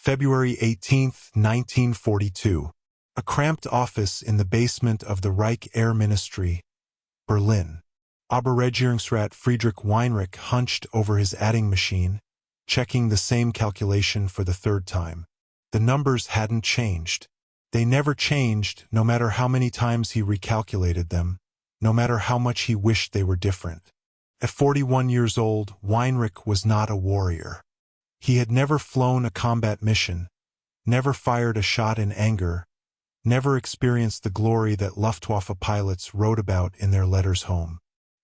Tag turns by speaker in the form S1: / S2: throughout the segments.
S1: February 18, 1942. A cramped office in the basement of the Reich Air Ministry, Berlin. Oberregierungsrat Friedrich Weinrich hunched over his adding machine, checking the same calculation for the third time. The numbers hadn't changed. They never changed, no matter how many times he recalculated them, no matter how much he wished they were different. At 41 years old, Weinrich was not a warrior. He had never flown a combat mission, never fired a shot in anger, never experienced the glory that Luftwaffe pilots wrote about in their letters home.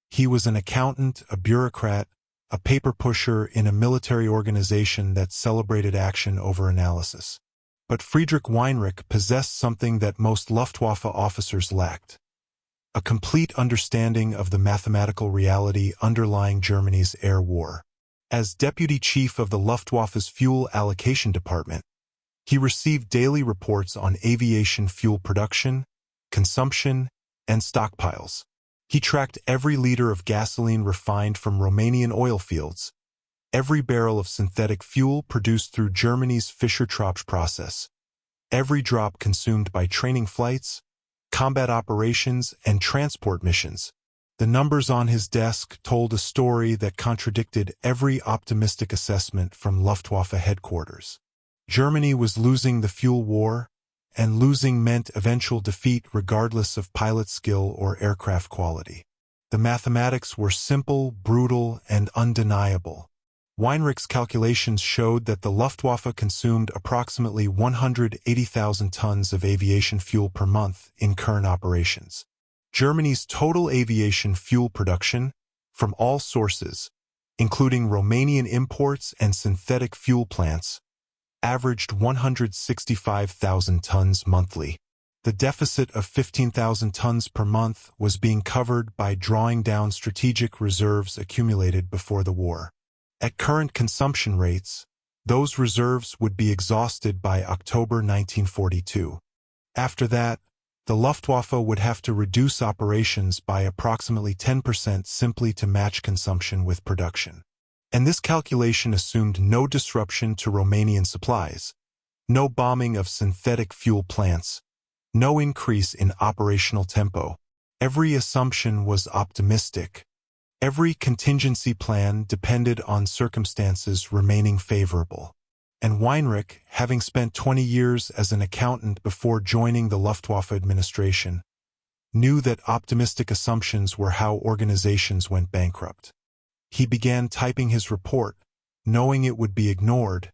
S1: He was an accountant, a bureaucrat, a paper pusher in a military organization that celebrated action over analysis. But Friedrich Weinrich possessed something that most Luftwaffe officers lacked: a complete understanding of the mathematical reality underlying Germany's air war. As deputy chief of the Luftwaffe's fuel allocation department, he received daily reports on aviation fuel production, consumption, and stockpiles. He tracked every liter of gasoline refined from Romanian oil fields, every barrel of synthetic fuel produced through Germany's Fischer-Tropsch process, every drop consumed by training flights, combat operations, and transport missions. The numbers on his desk told a story that contradicted every optimistic assessment from Luftwaffe headquarters. Germany was losing the fuel war, and losing meant eventual defeat regardless of pilot skill or aircraft quality. The mathematics were simple, brutal, and undeniable. Weinrich's calculations showed that the Luftwaffe consumed approximately 180,000 tons of aviation fuel per month in current operations. Germany's total aviation fuel production, from all sources, including Romanian imports and synthetic fuel plants, averaged 165,000 tons monthly. The deficit of 15,000 tons per month was being covered by drawing down strategic reserves accumulated before the war. At current consumption rates, those reserves would be exhausted by October 1942. After that, the Luftwaffe would have to reduce operations by approximately 10% simply to match consumption with production. And this calculation assumed no disruption to Romanian supplies, no bombing of synthetic fuel plants, no increase in operational tempo. Every assumption was optimistic. Every contingency plan depended on circumstances remaining favorable. And Weinrich, having spent 20 years as an accountant before joining the Luftwaffe administration, knew that optimistic assumptions were how organizations went bankrupt. He began typing his report, knowing it would be ignored,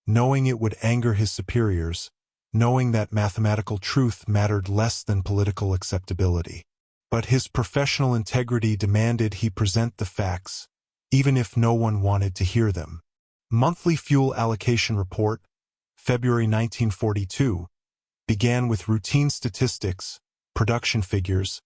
S1: knowing it would anger his superiors, knowing that mathematical truth mattered less than political acceptability. But his professional integrity demanded he present the facts, even if no one wanted to hear them. Monthly Fuel Allocation Report, February 1942, began with routine statistics, production figures,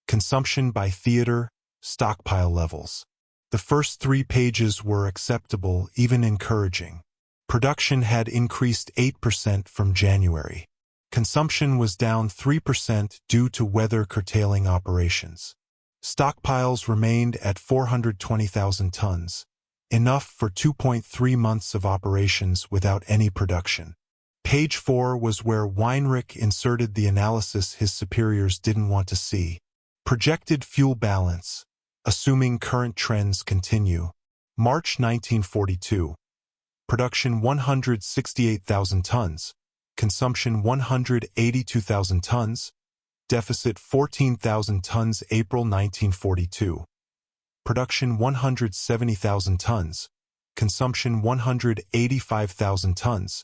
S1: consumption by theater, stockpile levels. The first 3 pages were acceptable, even encouraging. Production had increased 8% from January. Consumption was down 3% due to weather curtailing operations. Stockpiles remained at 420,000 tons, enough for 2.3 months of operations without any production. Page 4 was where Weinrich inserted the analysis his superiors didn't want to see. Projected fuel balance, assuming current trends continue. March 1942. Production 168,000 tons. Consumption 182,000 tons. Deficit 14,000 tons. April 1942. Production 170,000 tons. Consumption 185,000 tons.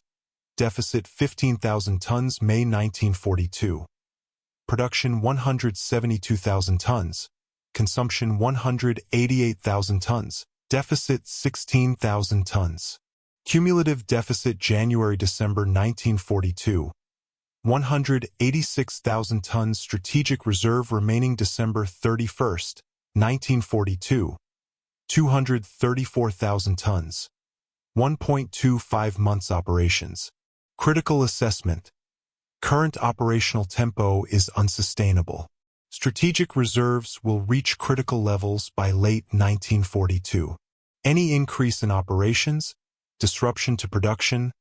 S1: Deficit 15,000 tons. May 1942. Production 172,000 tons. Consumption 188,000 tons. Deficit 16,000 tons. Cumulative deficit January-December 1942. 186,000 tons. Strategic reserve remaining December 31st, 1942. 234,000 tons. 1.25 months operations. Critical assessment. Current operational tempo is unsustainable. Strategic reserves will reach critical levels by late 1942. Any increase in operations, disruption to production,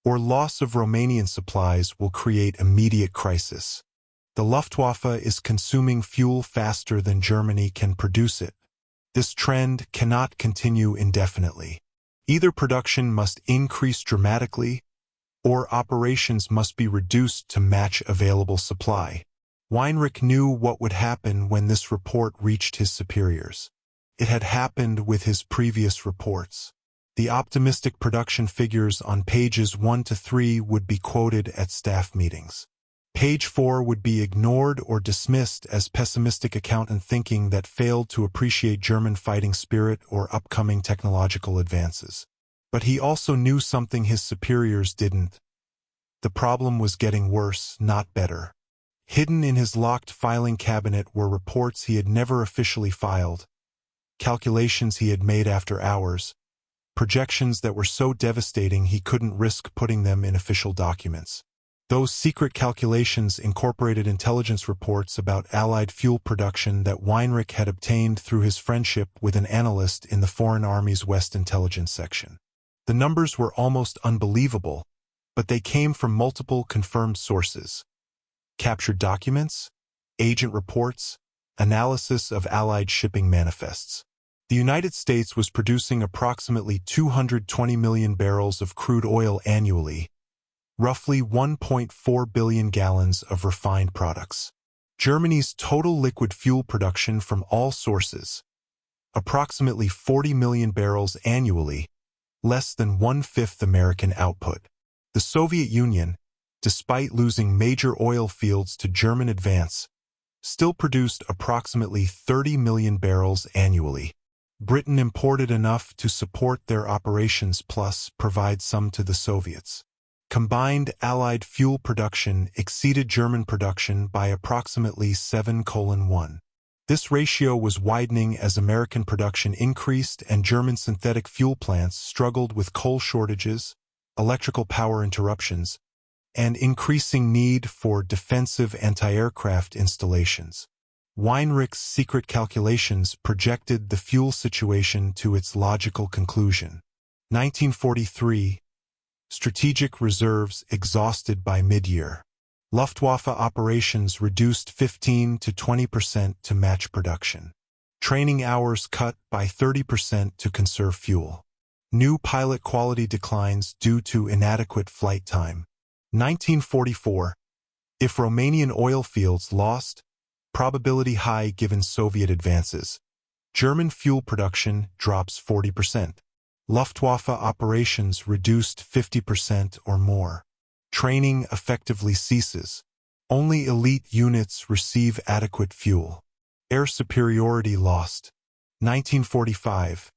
S1: or loss of Romanian supplies will create immediate crisis. The Luftwaffe is consuming fuel faster than Germany can produce it. This trend cannot continue indefinitely. Either production must increase dramatically, or operations must be reduced to match available supply. Weinrich knew what would happen when this report reached his superiors. It had happened with his previous reports. The optimistic production figures on pages 1 to 3 would be quoted at staff meetings. Page 4 would be ignored or dismissed as pessimistic accountant thinking that failed to appreciate German fighting spirit or upcoming technological advances. But he also knew something his superiors didn't. The problem was getting worse, not better. Hidden in his locked filing cabinet were reports he had never officially filed, calculations he had made after hours, projections that were so devastating he couldn't risk putting them in official documents. Those secret calculations incorporated intelligence reports about Allied fuel production that Weinrich had obtained through his friendship with an analyst in the Foreign Army's West Intelligence section. The numbers were almost unbelievable, but they came from multiple confirmed sources. Captured documents, agent reports, analysis of Allied shipping manifests. The United States was producing approximately 220 million barrels of crude oil annually, roughly 1.4 billion gallons of refined products. Germany's total liquid fuel production from all sources, approximately 40 million barrels annually, less than 1/5 American output. The Soviet Union, despite losing major oil fields to German advance, still produced approximately 30 million barrels annually. Britain imported enough to support their operations plus provide some to the Soviets. Combined Allied fuel production exceeded German production by approximately 7:1. This ratio was widening as American production increased and German synthetic fuel plants struggled with coal shortages, electrical power interruptions, and increasing need for defensive anti-aircraft installations. Weinrich's secret calculations projected the fuel situation to its logical conclusion. 1943. Strategic reserves exhausted by mid-year. Luftwaffe operations reduced 15 to 20% to match production. Training hours cut by 30% to conserve fuel. New pilot quality declines due to inadequate flight time. 1944. If Romanian oil fields lost, probability high given Soviet advances. German fuel production drops 40%. Luftwaffe operations reduced 50% or more. Training effectively ceases. Only elite units receive adequate fuel. Air superiority lost. 1945.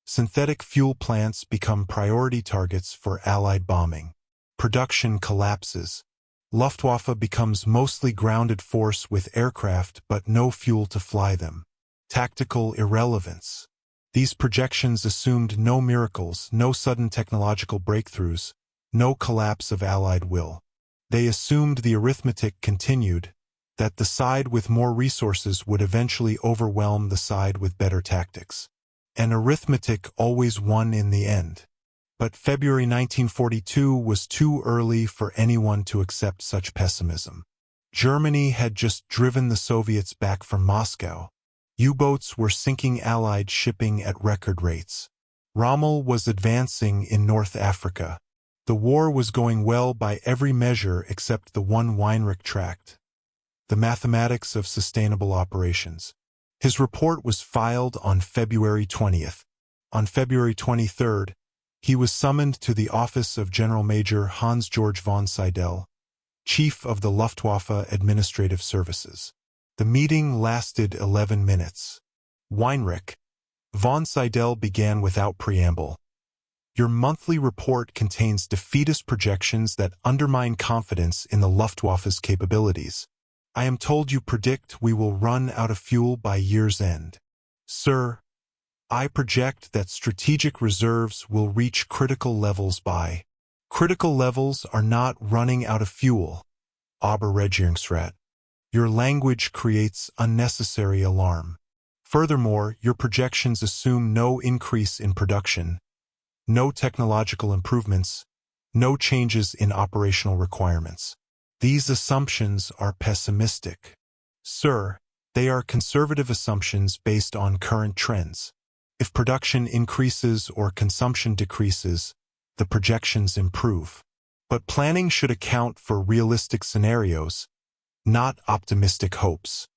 S1: Synthetic fuel plants become priority targets for Allied bombing. Production collapses. Luftwaffe becomes mostly grounded force with aircraft but no fuel to fly them. Tactical irrelevance. These projections assumed no miracles, no sudden technological breakthroughs, no collapse of Allied will. They assumed the arithmetic continued, that the side with more resources would eventually overwhelm the side with better tactics. And arithmetic always won in the end. But February 1942 was too early for anyone to accept such pessimism. Germany had just driven the Soviets back from Moscow. U-boats were sinking Allied shipping at record rates. Rommel was advancing in North Africa. The war was going well by every measure except the one Weinrich tracked, the mathematics of sustainable operations. His report was filed on February 20th. On February 23rd, he was summoned to the office of General Major Hans-Georg von Seidel, Chief of the Luftwaffe Administrative Services. The meeting lasted 11 minutes. Weinrich. Von Seidel began without preamble. Your monthly report contains defeatist projections that undermine confidence in the Luftwaffe's capabilities. I am told you predict we will run out of fuel by year's end. Sir, I project that strategic reserves will reach critical levels by. Critical levels are not running out of fuel. Oberregierungsrat. Your language creates unnecessary alarm. Furthermore, your projections assume no increase in production, no technological improvements, No changes in operational requirements. These assumptions are pessimistic. Sir, they are conservative assumptions based on current trends. If production increases or consumption decreases, the projections improve. But planning should account for realistic scenarios, not optimistic hopes.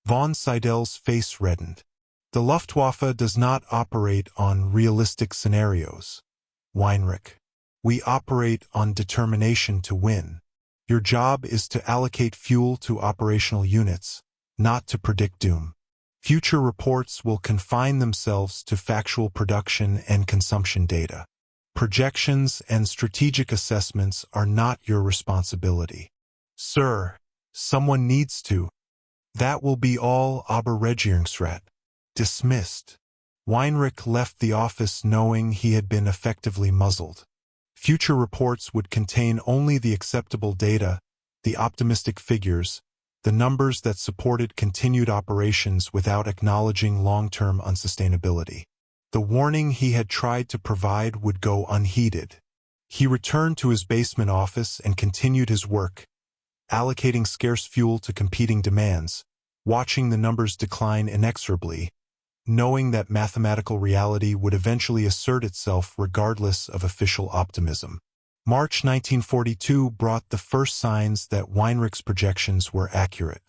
S1: Von Seidel's face reddened. The Luftwaffe does not operate on realistic scenarios. Weinrich. We operate on determination to win. Your job is to allocate fuel to operational units, not to predict doom. Future reports will confine themselves to factual production and consumption data. Projections and strategic assessments are not your responsibility. Sir, someone needs to. That will be all, Oberregierungsrat. Dismissed. Weinrich left the office knowing he had been effectively muzzled. Future reports would contain only the acceptable data, the optimistic figures, the numbers that supported continued operations without acknowledging long-term unsustainability. The warning he had tried to provide would go unheeded. He returned to his basement office and continued his work, allocating scarce fuel to competing demands, watching the numbers decline inexorably, knowing that mathematical reality would eventually assert itself regardless of official optimism. March 1942 brought the first signs that Weinrich's projections were accurate.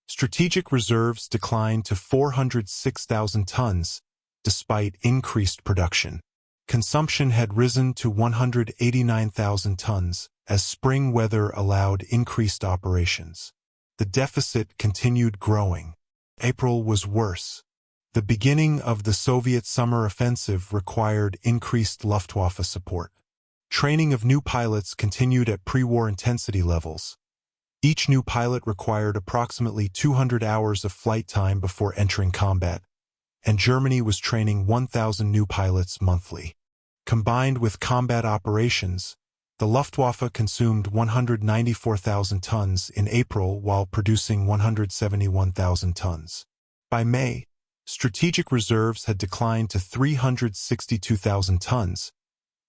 S1: Strategic reserves declined to 406,000 tons, despite increased production. Consumption had risen to 189,000 tons, as spring weather allowed increased operations. The deficit continued growing. April was worse. The beginning of the Soviet summer offensive required increased Luftwaffe support. Training of new pilots continued at pre-war intensity levels. Each new pilot required approximately 200 hours of flight time before entering combat, and Germany was training 1,000 new pilots monthly. Combined with combat operations, the Luftwaffe consumed 194,000 tons in April while producing 171,000 tons. By May, strategic reserves had declined to 362,000 tons,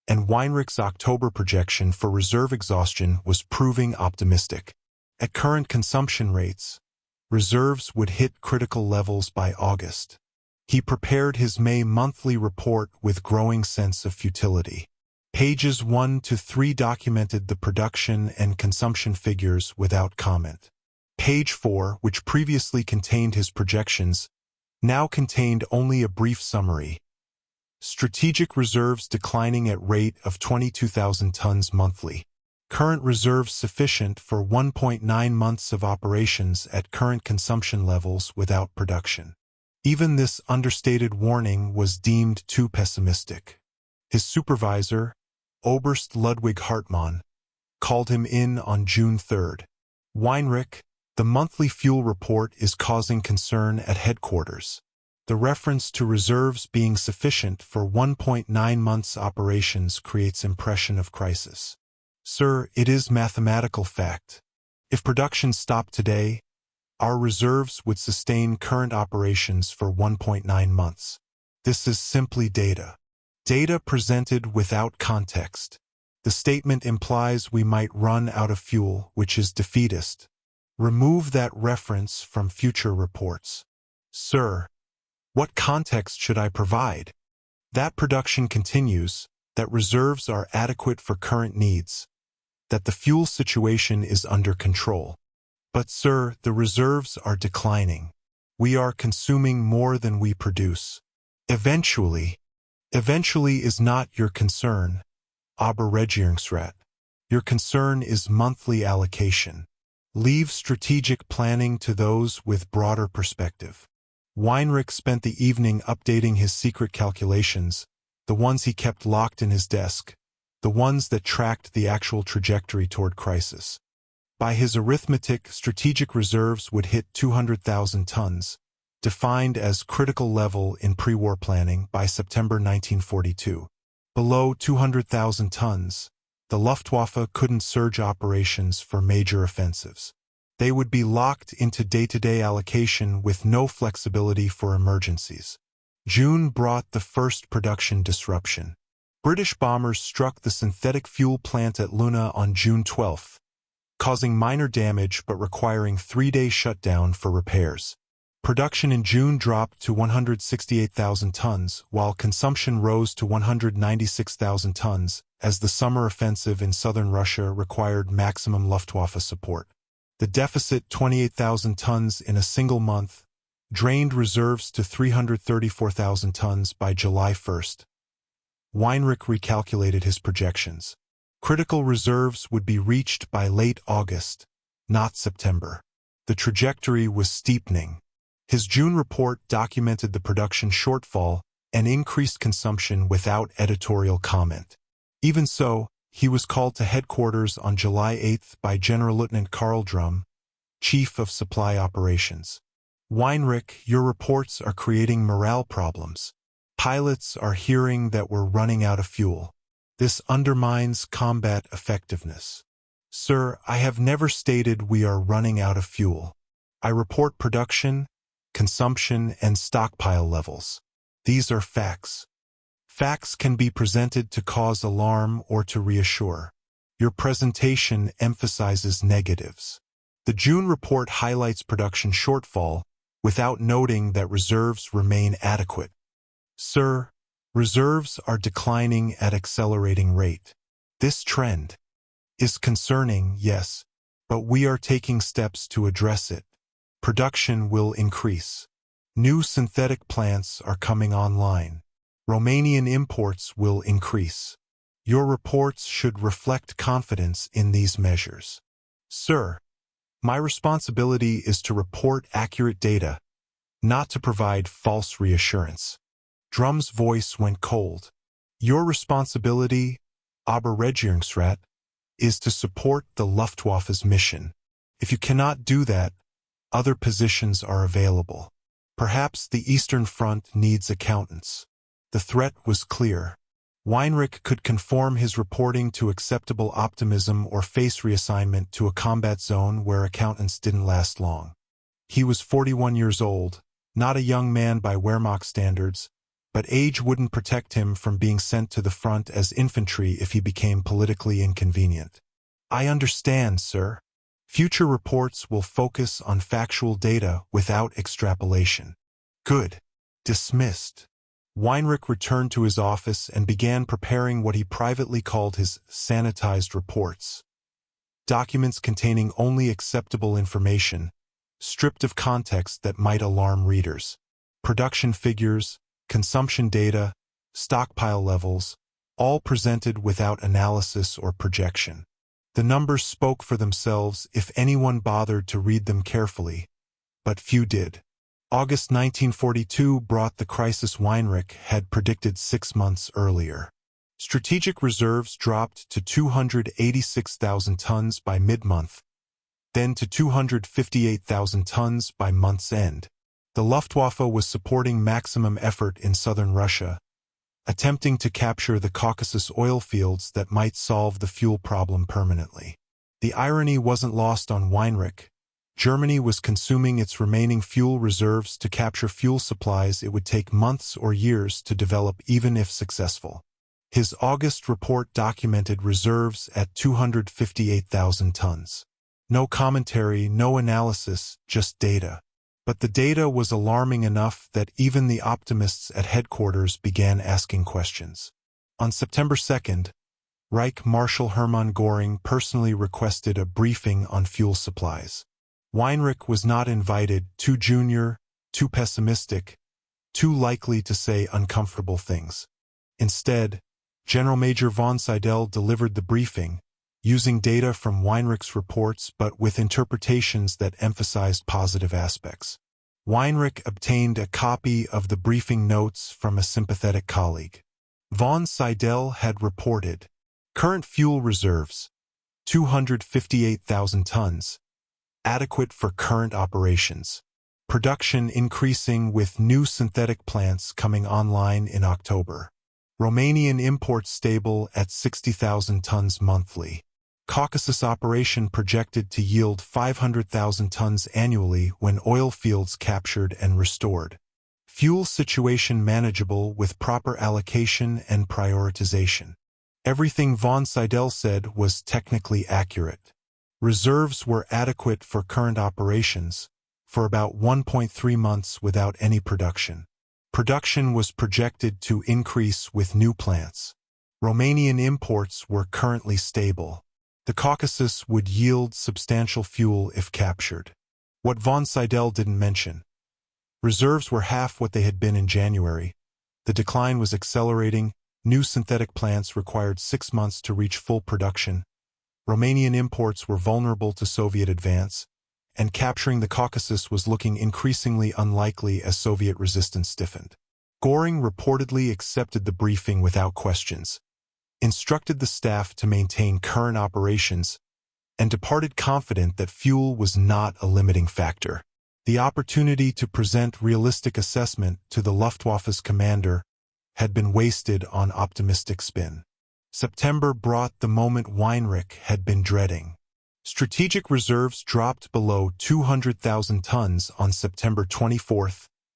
S1: and Weinrich's October projection for reserve exhaustion was proving optimistic. At current consumption rates, reserves would hit critical levels by August. He prepared his May monthly report with growing sense of futility. Pages 1 to 3 documented the production and consumption figures without comment. Page 4, which previously contained his projections, now contained only a brief summary. Strategic reserves declining at rate of 22,000 tons monthly. Current reserves sufficient for 1.9 months of operations at current consumption levels without production. Even this understated warning was deemed too pessimistic. His supervisor, Oberst Ludwig Hartmann, called him in on June 3rd. Weinrich, the monthly fuel report is causing concern at headquarters. The reference to reserves being sufficient for 1.9 months operations creates impression of crisis. Sir, it is mathematical fact. If production stopped today, our reserves would sustain current operations for 1.9 months. This is simply data. Data presented without context. The statement implies we might run out of fuel, which is defeatist. Remove that reference from future reports. Sir, what context should I provide? That production continues, that reserves are adequate for current needs, that the fuel situation is under control. But sir, the reserves are declining. We are consuming more than we produce. Eventually is not your concern, Oberregierungsrat. Your concern is monthly allocation. Leave strategic planning to those with broader perspective. Weinrich spent the evening updating his secret calculations, the ones he kept locked in his desk, the ones that tracked the actual trajectory toward crisis. By his arithmetic, strategic reserves would hit 200,000 tons, defined as critical level in pre-war planning by September 1942. Below 200,000 tons, the Luftwaffe couldn't surge operations for major offensives. They would be locked into day-to-day allocation with no flexibility for emergencies. June brought the first production disruption. British bombers struck the synthetic fuel plant at Luna on June 12, causing minor damage but requiring 3-day shutdown for repairs. Production in June dropped to 168,000 tons, while consumption rose to 196,000 tons, as the summer offensive in southern Russia required maximum Luftwaffe support. The deficit, 28,000 tons in a single month, drained reserves to 334,000 tons by July 1. Weinrich recalculated his projections. Critical reserves would be reached by late August, not September. The trajectory was steepening. His June report documented the production shortfall and increased consumption without editorial comment. Even so, he was called to headquarters on July 8 by General Lieutenant Karl Drum, Chief of Supply Operations. "Weinrich, your reports are creating morale problems. Pilots are hearing that we're running out of fuel. This undermines combat effectiveness." "Sir, I have never stated we are running out of fuel. I report production, consumption, and stockpile levels. These are facts. Facts can be presented to cause alarm or to reassure. Your presentation emphasizes negatives." The June report highlights production shortfall without noting that reserves remain adequate. "Sir, reserves are declining at accelerating rate. This trend is concerning, yes, but we are taking steps to address it. Production will increase. New synthetic plants are coming online. Romanian imports will increase. Your reports should reflect confidence in these measures." "Sir, my responsibility is to report accurate data, not to provide false reassurance." Drum's voice went cold. "Your responsibility, Oberregierungsrat, is to support the Luftwaffe's mission. If you cannot do that, other positions are available. Perhaps the Eastern Front needs accountants." The threat was clear. Weinrich could conform his reporting to acceptable optimism or face reassignment to a combat zone where accountants didn't last long. He was 41 years old, not a young man by Wehrmacht standards, but age wouldn't protect him from being sent to the front as infantry if he became politically inconvenient. "I understand, sir. Future reports will focus on factual data without extrapolation." "Good." Dismissed. Weinrich returned to his office and began preparing what he privately called his sanitized reports. Documents containing only acceptable information, stripped of context that might alarm readers. Production figures, consumption data, stockpile levels, all presented without analysis or projection. The numbers spoke for themselves if anyone bothered to read them carefully, but few did. August 1942 brought the crisis Weinrich had predicted 6 months earlier. Strategic reserves dropped to 286,000 tons by mid-month, then to 258,000 tons by month's end. The Luftwaffe was supporting maximum effort in southern Russia, attempting to capture the Caucasus oil fields that might solve the fuel problem permanently. The irony wasn't lost on Weinrich. Germany was consuming its remaining fuel reserves to capture fuel supplies it would take months or years to develop even if successful. His August report documented reserves at 258,000 tons. No commentary, no analysis, just data. But the data was alarming enough that even the optimists at headquarters began asking questions. On September 2nd, Reich Marshal Hermann Göring personally requested a briefing on fuel supplies. Weinrich was not invited, too junior, too pessimistic, too likely to say uncomfortable things. Instead, General Major von Seidel delivered the briefing, using data from Weinrich's reports but with interpretations that emphasized positive aspects. Weinrich obtained a copy of the briefing notes from a sympathetic colleague. Von Seidel had reported, current fuel reserves, 258,000 tons, adequate for current operations. Production increasing with new synthetic plants coming online in October. Romanian imports stable at 60,000 tons monthly. Caucasus operation projected to yield 500,000 tons annually when oil fields captured and restored. Fuel situation manageable with proper allocation and prioritization. Everything von Seidel said was technically accurate. Reserves were adequate for current operations, for about 1.3 months without any production. Production was projected to increase with new plants. Romanian imports were currently stable. The Caucasus would yield substantial fuel if captured. What von Seidel didn't mention: reserves were half what they had been in January. The decline was accelerating. New synthetic plants required 6 months to reach full production. Romanian imports were vulnerable to Soviet advance, and capturing the Caucasus was looking increasingly unlikely as Soviet resistance stiffened. Göring reportedly accepted the briefing without questions, instructed the staff to maintain current operations, and departed confident that fuel was not a limiting factor. The opportunity to present realistic assessment to the Luftwaffe's commander had been wasted on optimistic spin. September brought the moment Weinrich had been dreading. Strategic reserves dropped below 200,000 tons on September 24,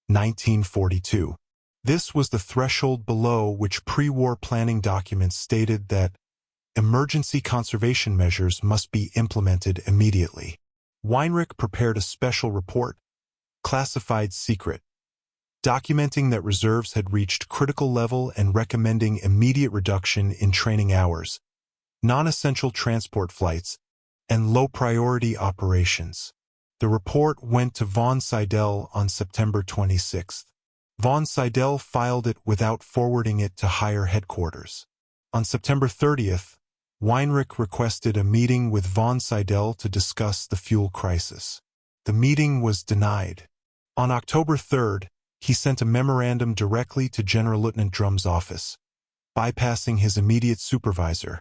S1: 1942. This was the threshold below which pre-war planning documents stated that emergency conservation measures must be implemented immediately. Weinrich prepared a special report, classified secret, documenting that reserves had reached critical level and recommending immediate reduction in training hours, non-essential transport flights, and low-priority operations. The report went to von Seidel on September 26. Von Seidel filed it without forwarding it to higher headquarters. On September 30th, Weinrich requested a meeting with von Seidel to discuss the fuel crisis. The meeting was denied. On October 3rd, he sent a memorandum directly to General Lieutenant Drum's office, bypassing his immediate supervisor,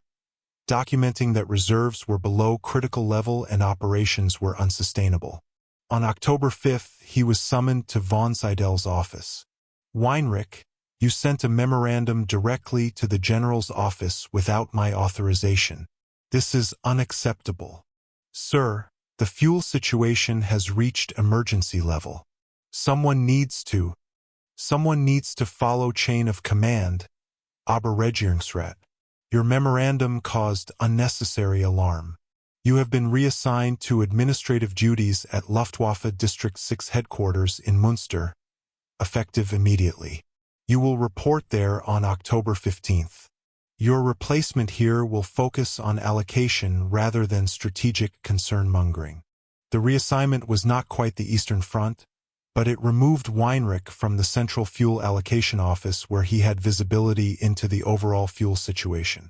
S1: documenting that reserves were below critical level and operations were unsustainable. On October 5th, he was summoned to von Seidel's office. Weinrich, you sent a memorandum directly to the General's office without my authorization. This is unacceptable. Sir, the fuel situation has reached emergency level. Someone needs to follow chain of command, Oberregierungsrat. Your memorandum caused unnecessary alarm. You have been reassigned to administrative duties at Luftwaffe District 6 headquarters in Münster, effective immediately. You will report there on October 15th. Your replacement here will focus on allocation rather than strategic concern-mongering. The reassignment was not quite the Eastern Front, but it removed Weinrich from the Central Fuel Allocation Office where he had visibility into the overall fuel situation.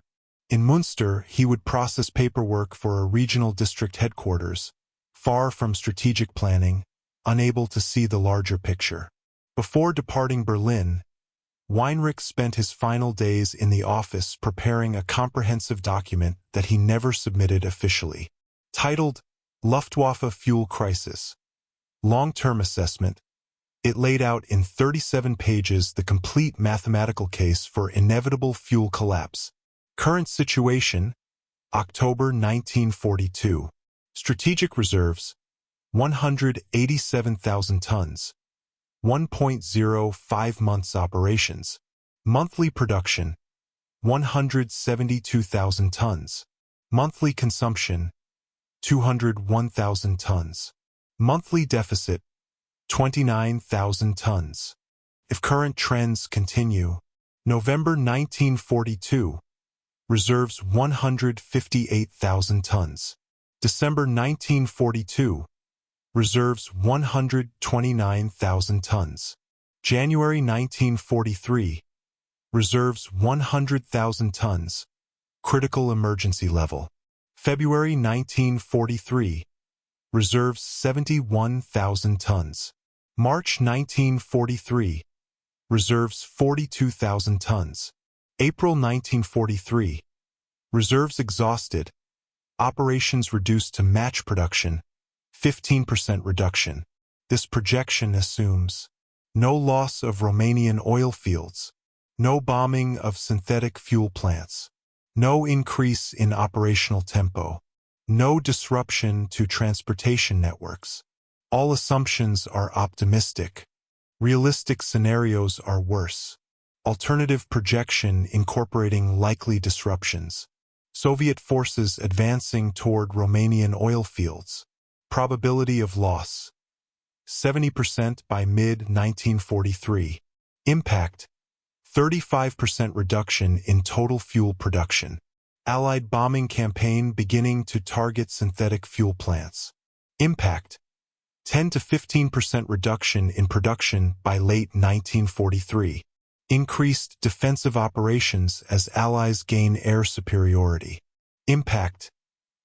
S1: In Münster, he would process paperwork for a regional district headquarters, far from strategic planning, unable to see the larger picture. Before departing Berlin, Weinrich spent his final days in the office preparing a comprehensive document that he never submitted officially. Titled Luftwaffe Fuel Crisis, Long-Term Assessment, it laid out in 37 pages the complete mathematical case for inevitable fuel collapse. Current situation, October 1942. Strategic reserves, 187,000 tons. 1.05 months operations. Monthly production, 172,000 tons. Monthly consumption, 201,000 tons. Monthly deficit, 29,000 tons. If current trends continue, November 1942, reserves 158,000 tons. December 1942, reserves 129,000 tons. January 1943, reserves 100,000 tons. Critical emergency level. February 1943, reserves 71,000 tons. March 1943, reserves 42,000 tons. April 1943, reserves exhausted. Operations reduced to match production, 15% reduction. This projection assumes no loss of Romanian oil fields, no bombing of synthetic fuel plants, no increase in operational tempo, no disruption to transportation networks. All assumptions are optimistic, Realistic scenarios are worse. Alternative projection incorporating likely disruptions. Soviet forces advancing toward Romanian oil fields. Probability of loss. 70% by mid-1943. Impact. 35% reduction in total fuel production. Allied bombing campaign beginning to target synthetic fuel plants. Impact. 10 to 15% reduction in production by late 1943. Increased defensive operations as Allies gain air superiority. Impact.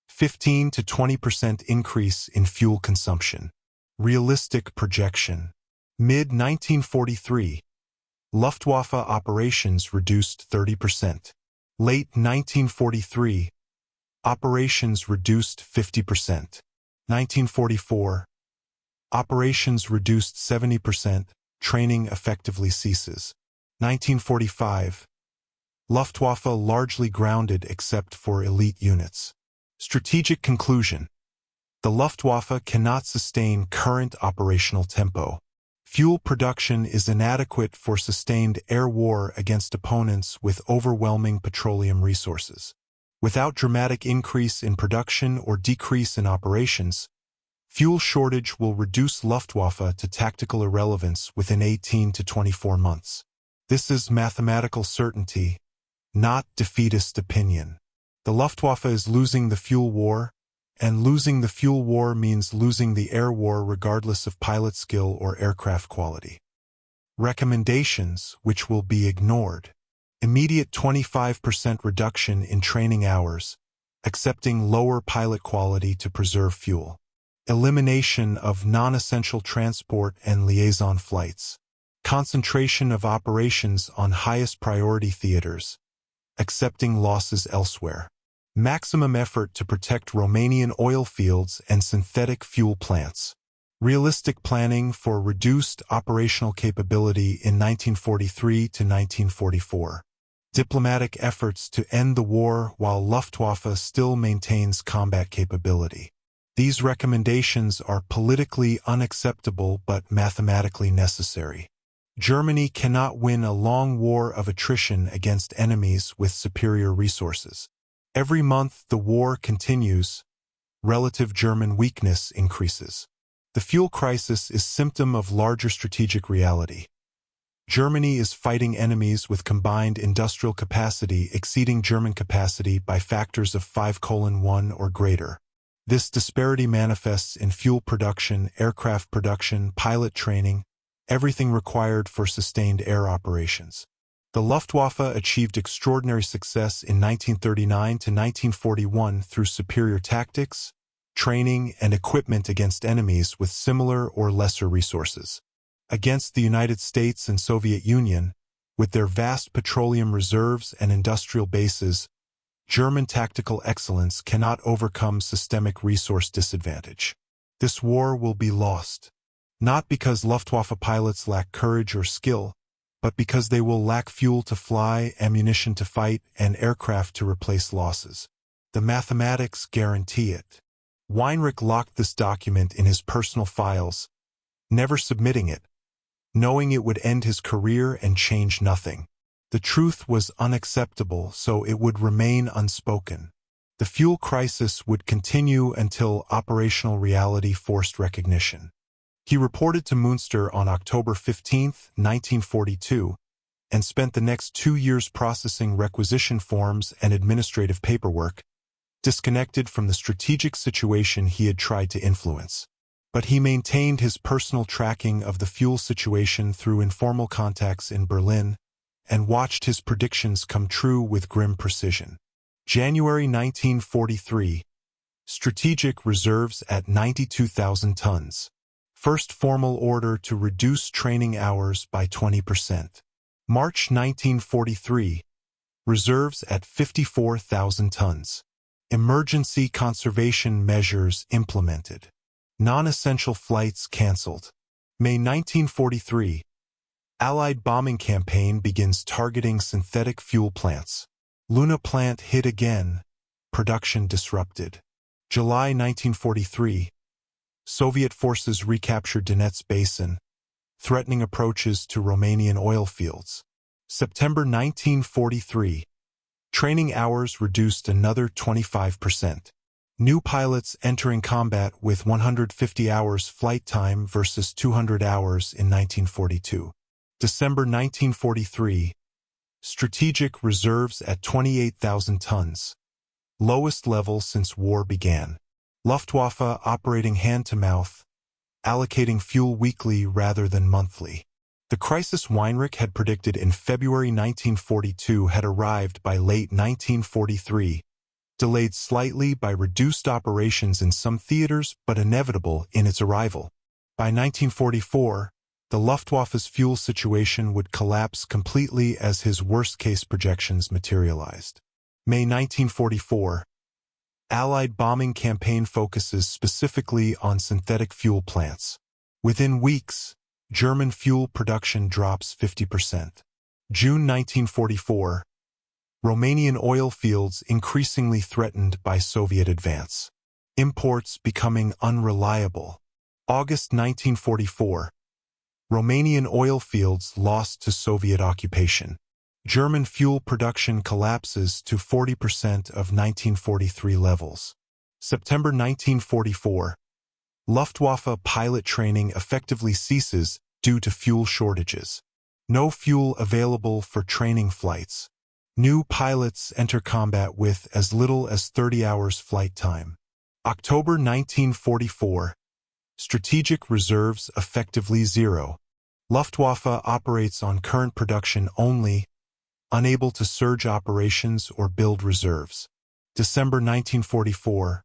S1: 15 to 20% increase in fuel consumption. Realistic projection. Mid-1943. Luftwaffe operations reduced 30%. Late 1943. Operations reduced 50%. 1944. Operations reduced 70%. Training effectively ceases. 1945. Luftwaffe largely grounded except for elite units. Strategic conclusion. The Luftwaffe cannot sustain current operational tempo. Fuel production is inadequate for sustained air war against opponents with overwhelming petroleum resources. Without dramatic increase in production or decrease in operations, fuel shortage will reduce Luftwaffe to tactical irrelevance within 18 to 24 months. This is mathematical certainty, not defeatist opinion. The Luftwaffe is losing the fuel war, and losing the fuel war means losing the air war regardless of pilot skill or aircraft quality. Recommendations which will be ignored. Immediate 25% reduction in training hours, accepting lower pilot quality to preserve fuel. Elimination of non-essential transport and liaison flights. Concentration of operations on highest priority theaters, accepting losses elsewhere. Maximum effort to protect Romanian oil fields and synthetic fuel plants. Realistic planning for reduced operational capability in 1943 to 1944. Diplomatic efforts to end the war while Luftwaffe still maintains combat capability. These recommendations are politically unacceptable but mathematically necessary. Germany cannot win a long war of attrition against enemies with superior resources. Every month the war continues, relative German weakness increases. The fuel crisis is symptom of larger strategic reality. Germany is fighting enemies with combined industrial capacity exceeding German capacity by factors of 5:1 or greater. This disparity manifests in fuel production, aircraft production, pilot training, everything required for sustained air operations. The Luftwaffe achieved extraordinary success in 1939 to 1941 through superior tactics, training, and equipment against enemies with similar or lesser resources. Against the United States and Soviet Union, with their vast petroleum reserves and industrial bases, German tactical excellence cannot overcome systemic resource disadvantage. This war will be lost, not because Luftwaffe pilots lack courage or skill, but because they will lack fuel to fly, ammunition to fight, and aircraft to replace losses. The mathematics guarantee it. Weinrich locked this document in his personal files, never submitting it, knowing it would end his career and change nothing. The truth was unacceptable, so it would remain unspoken. The fuel crisis would continue until operational reality forced recognition. He reported to Münster on October 15, 1942, and spent the next 2 years processing requisition forms and administrative paperwork, disconnected from the strategic situation he had tried to influence. But he maintained his personal tracking of the fuel situation through informal contacts in Berlin and watched his predictions come true with grim precision. January 1943, strategic reserves at 92,000 tons. First formal order to reduce training hours by 20%. March 1943, reserves at 54,000 tons. Emergency conservation measures implemented. Non-essential flights canceled. May 1943, Allied bombing campaign begins targeting synthetic fuel plants. Luna plant hit again, production disrupted. July 1943, Soviet forces recaptured Donetsk Basin, threatening approaches to Romanian oil fields. September 1943. Training hours reduced another 25%. New pilots entering combat with 150 hours flight time versus 200 hours in 1942. December 1943. Strategic reserves at 28,000 tons. Lowest level since war began. Luftwaffe operating hand-to-mouth, allocating fuel weekly rather than monthly. The crisis Weinrich had predicted in February 1942 had arrived by late 1943, delayed slightly by reduced operations in some theaters but inevitable in its arrival. By 1944, the Luftwaffe's fuel situation would collapse completely as his worst-case projections materialized. May 1944. Allied bombing campaign focuses specifically on synthetic fuel plants. Within weeks, German fuel production drops 50%. June 1944. Romanian oil fields increasingly threatened by Soviet advance. Imports becoming unreliable. August 1944. Romanian oil fields lost to Soviet occupation. German fuel production collapses to 40% of 1943 levels. September 1944. Luftwaffe pilot training effectively ceases due to fuel shortages. No fuel available for training flights. New pilots enter combat with as little as 30 hours flight time. October 1944. Strategic reserves effectively zero. Luftwaffe operates on current production only, unable to surge operations or build reserves. December 1944.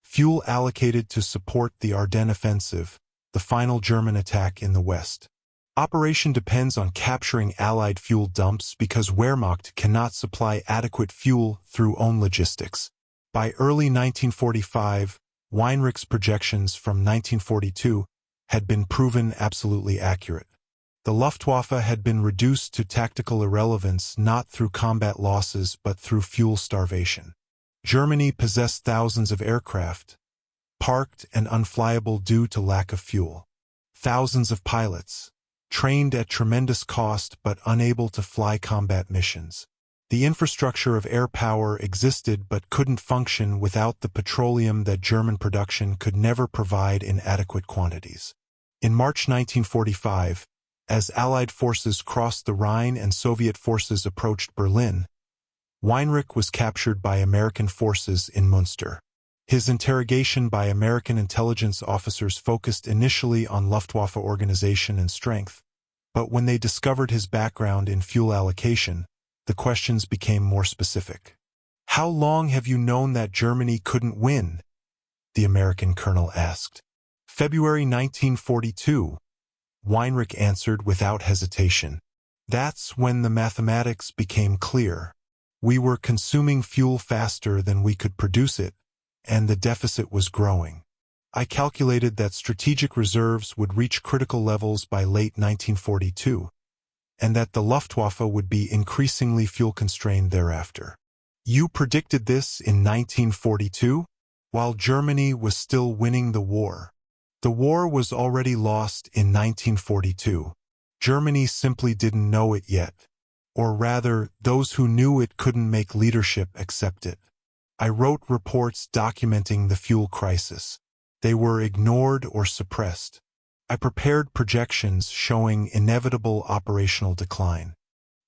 S1: Fuel allocated to support the Ardennes offensive, the final German attack in the West. Operation depends on capturing Allied fuel dumps because Wehrmacht cannot supply adequate fuel through own logistics. By early 1945, Weinrich's projections from 1942 had been proven absolutely accurate. The Luftwaffe had been reduced to tactical irrelevance not through combat losses but through fuel starvation. Germany possessed thousands of aircraft, parked and unflyable due to lack of fuel. Thousands of pilots, trained at tremendous cost but unable to fly combat missions. The infrastructure of air power existed but couldn't function without the petroleum that German production could never provide in adequate quantities. In March 1945, as Allied forces crossed the Rhine and Soviet forces approached Berlin, Weinrich was captured by American forces in Münster. His interrogation by American intelligence officers focused initially on Luftwaffe organization and strength, but when they discovered his background in fuel allocation, the questions became more specific. "How long have you known that Germany couldn't win?" the American colonel asked. February 1942. Weinrich answered without hesitation. "That's when the mathematics became clear. We were consuming fuel faster than we could produce it, and the deficit was growing. I calculated that strategic reserves would reach critical levels by late 1942, and that the Luftwaffe would be increasingly fuel-constrained thereafter." You predicted this in 1942, while Germany was still winning the war. The war was already lost in 1942. Germany simply didn't know it yet. Or rather, those who knew it couldn't make leadership accept it. I wrote reports documenting the fuel crisis. They were ignored or suppressed. I prepared projections showing inevitable operational decline.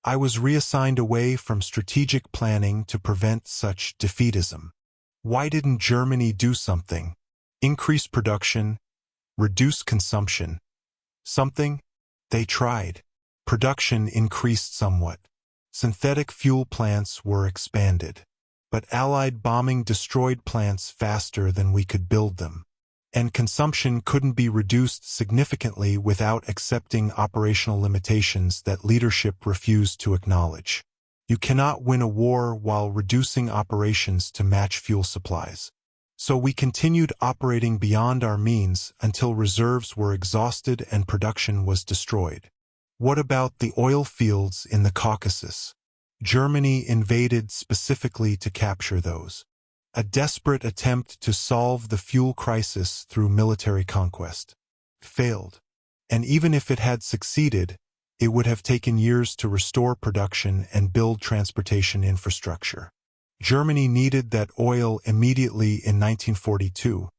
S1: I was reassigned away from strategic planning to prevent such defeatism. Why didn't Germany do something? Increase production, reduce consumption. Something? They tried. Production increased somewhat. Synthetic fuel plants were expanded. But Allied bombing destroyed plants faster than we could build them. And consumption couldn't be reduced significantly without accepting operational limitations that leadership refused to acknowledge. You cannot win a war while reducing operations to match fuel supplies. So we continued operating beyond our means until reserves were exhausted and production was destroyed. What about the oil fields in the Caucasus? Germany invaded specifically to capture those. A desperate attempt to solve the fuel crisis through military conquest. Failed. And even if it had succeeded, it would have taken years to restore production and build transportation infrastructure. Germany needed that oil immediately in 1942,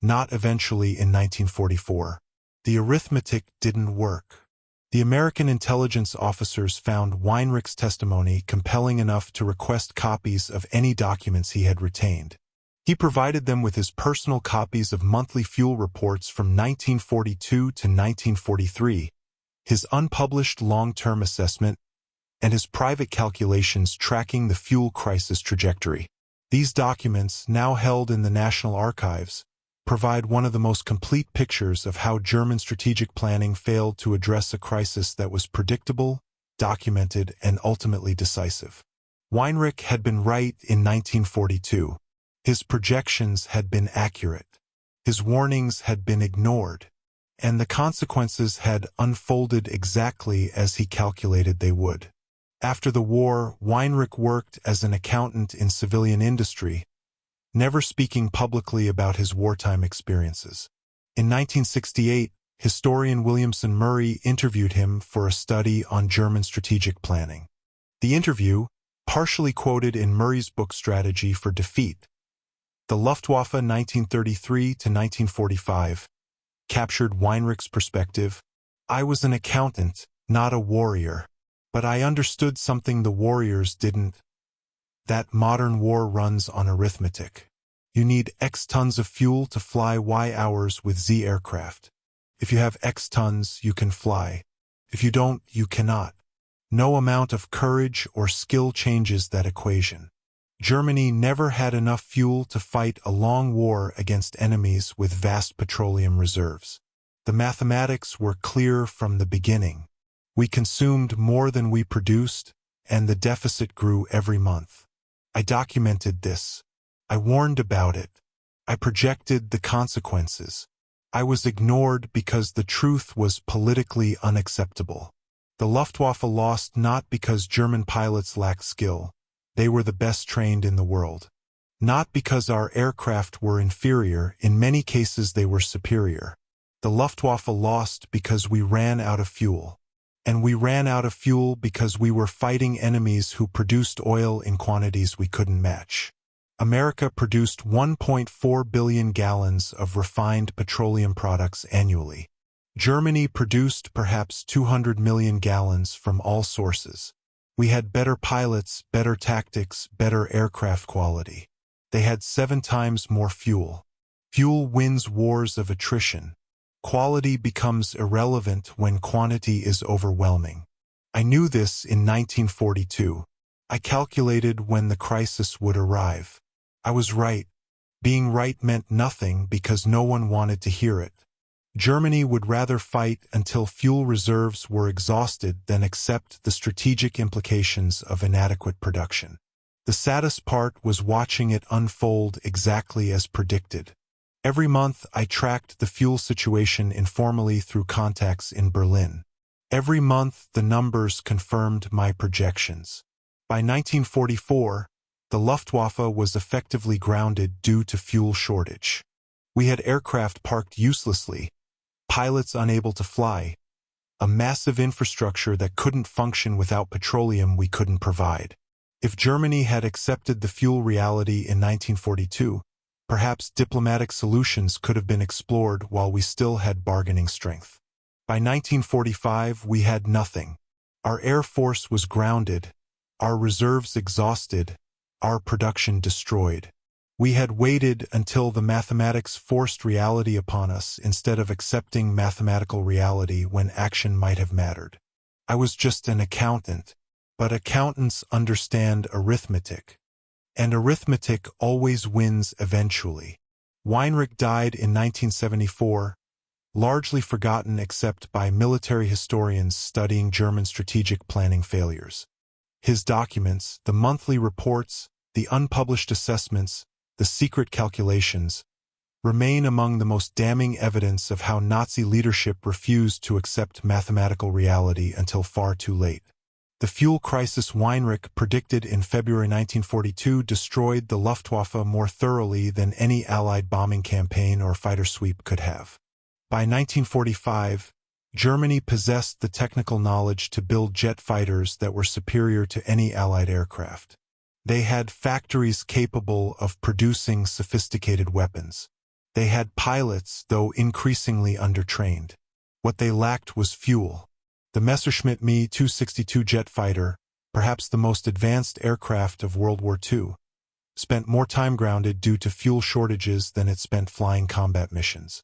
S1: not eventually in 1944. The arithmetic didn't work. The American intelligence officers found Weinrich's testimony compelling enough to request copies of any documents he had retained. He provided them with his personal copies of monthly fuel reports from 1942 to 1943, his unpublished long-term assessment, and his private calculations tracking the fuel crisis trajectory. These documents, now held in the National Archives, provide one of the most complete pictures of how German strategic planning failed to address a crisis that was predictable, documented, and ultimately decisive. Weinrich had been right in 1942. His projections had been accurate. His warnings had been ignored. And the consequences had unfolded exactly as he calculated they would. After the war, Weinrich worked as an accountant in civilian industry, never speaking publicly about his wartime experiences. In 1968, historian Williamson Murray interviewed him for a study on German strategic planning. The interview, partially quoted in Murray's book Strategy for Defeat, The Luftwaffe 1933 to 1945, captured Weinrich's perspective. I was an accountant, not a warrior, but I understood something the warriors didn't. That modern war runs on arithmetic. You need X tons of fuel to fly Y hours with Z aircraft. If you have X tons, you can fly. If you don't, you cannot. No amount of courage or skill changes that equation. Germany never had enough fuel to fight a long war against enemies with vast petroleum reserves. The mathematics were clear from the beginning. We consumed more than we produced, and the deficit grew every month. I documented this. I warned about it. I projected the consequences. I was ignored because the truth was politically unacceptable. The Luftwaffe lost not because German pilots lacked skill. They were the best trained in the world. Not because our aircraft were inferior, in many cases they were superior. The Luftwaffe lost because we ran out of fuel. And we ran out of fuel because we were fighting enemies who produced oil in quantities we couldn't match. America produced 1.4 billion gallons of refined petroleum products annually. Germany produced perhaps 200 million gallons from all sources. We had better pilots, better tactics, better aircraft quality. They had 7 times more fuel. Fuel wins wars of attrition. Quality becomes irrelevant when quantity is overwhelming. I knew this in 1942. I calculated when the crisis would arrive. I was right. Being right meant nothing because no one wanted to hear it. Germany would rather fight until fuel reserves were exhausted than accept the strategic implications of inadequate production. The saddest part was watching it unfold exactly as predicted. Every month I tracked the fuel situation informally through contacts in Berlin. Every month the numbers confirmed my projections. By 1944, the Luftwaffe was effectively grounded due to fuel shortage. We had aircraft parked uselessly, pilots unable to fly, a massive infrastructure that couldn't function without petroleum we couldn't provide. If Germany had accepted the fuel reality in 1942, perhaps diplomatic solutions could have been explored while we still had bargaining strength. By 1945, we had nothing. Our air force was grounded, our reserves exhausted, our production destroyed. We had waited until the mathematics forced reality upon us instead of accepting mathematical reality when action might have mattered. I was just an accountant, but accountants understand arithmetic. And arithmetic always wins eventually. Weinrich died in 1974, largely forgotten except by military historians studying German strategic planning failures. His documents, the monthly reports, the unpublished assessments, the secret calculations, remain among the most damning evidence of how Nazi leadership refused to accept mathematical reality until far too late. The fuel crisis Weinrich predicted in February 1942 destroyed the Luftwaffe more thoroughly than any Allied bombing campaign or fighter sweep could have. By 1945, Germany possessed the technical knowledge to build jet fighters that were superior to any Allied aircraft. They had factories capable of producing sophisticated weapons. They had pilots, though increasingly undertrained. What they lacked was fuel. The Messerschmitt Me 262 jet fighter, perhaps the most advanced aircraft of World War II, spent more time grounded due to fuel shortages than it spent flying combat missions.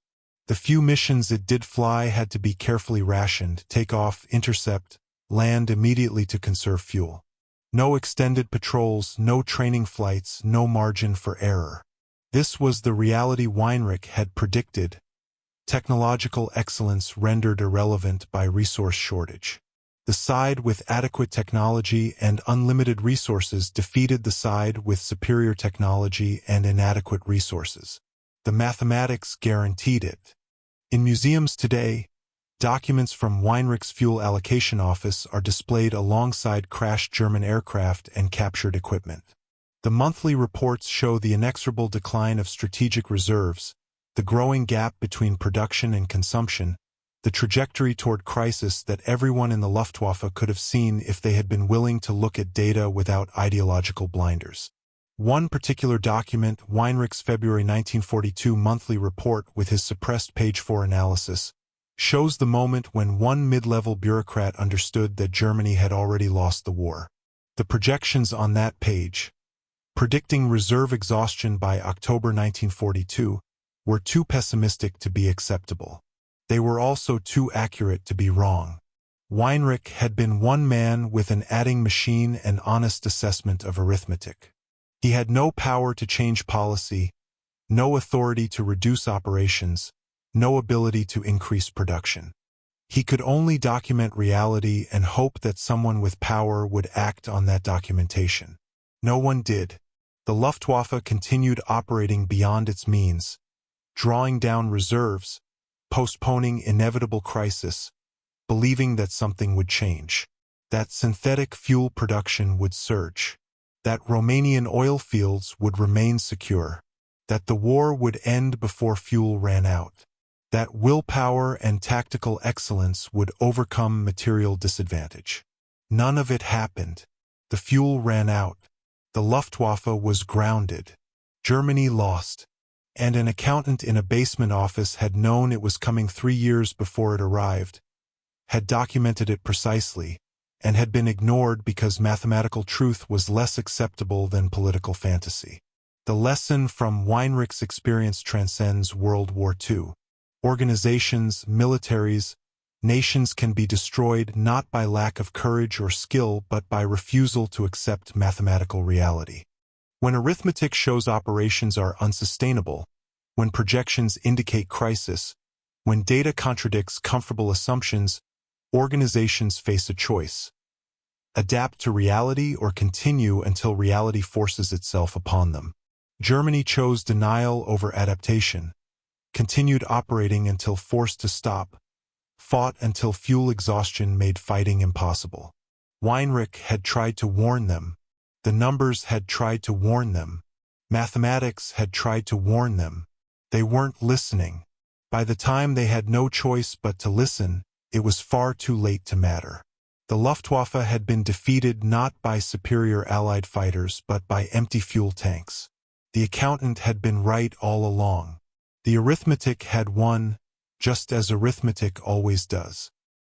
S1: The few missions it did fly had to be carefully rationed, take off, intercept, land immediately to conserve fuel. No extended patrols, no training flights, no margin for error. This was the reality Weinrich had predicted. Technological excellence rendered irrelevant by resource shortage. The side with adequate technology and unlimited resources defeated the side with superior technology and inadequate resources. The mathematics guaranteed it. In museums today, documents from Weinrich's fuel allocation office are displayed alongside crashed German aircraft and captured equipment. The monthly reports show the inexorable decline of strategic reserves, the growing gap between production and consumption, the trajectory toward crisis that everyone in the Luftwaffe could have seen if they had been willing to look at data without ideological blinders. One particular document, Weinrich's February 1942 monthly report with his suppressed page 4 analysis, shows the moment when one mid-level bureaucrat understood that Germany had already lost the war. The projections on that page, predicting reserve exhaustion by October 1942, were too pessimistic to be acceptable. They were also too accurate to be wrong. Weinrich had been one man with an adding machine and honest assessment of arithmetic. He had no power to change policy, no authority to reduce operations, no ability to increase production. He could only document reality and hope that someone with power would act on that documentation. No one did. The Luftwaffe continued operating beyond its means, drawing down reserves, postponing inevitable crisis, believing that something would change, that synthetic fuel production would surge, that Romanian oil fields would remain secure, that the war would end before fuel ran out, that willpower and tactical excellence would overcome material disadvantage. None of it happened. The fuel ran out. The Luftwaffe was grounded. Germany lost. And an accountant in a basement office had known it was coming 3 years before it arrived, had documented it precisely, and had been ignored because mathematical truth was less acceptable than political fantasy. The lesson from Weinrich's experience transcends World War II. Organizations, militaries, nations can be destroyed not by lack of courage or skill but by refusal to accept mathematical reality. When arithmetic shows operations are unsustainable, when projections indicate crisis, when data contradicts comfortable assumptions, organizations face a choice: adapt to reality or continue until reality forces itself upon them. Germany chose denial over adaptation, continued operating until forced to stop, fought until fuel exhaustion made fighting impossible. Weinrich had tried to warn them. The numbers had tried to warn them. Mathematics had tried to warn them. They weren't listening. By the time they had no choice but to listen, it was far too late to matter. The Luftwaffe had been defeated not by superior Allied fighters but by empty fuel tanks. The accountant had been right all along. The arithmetic had won, just as arithmetic always does.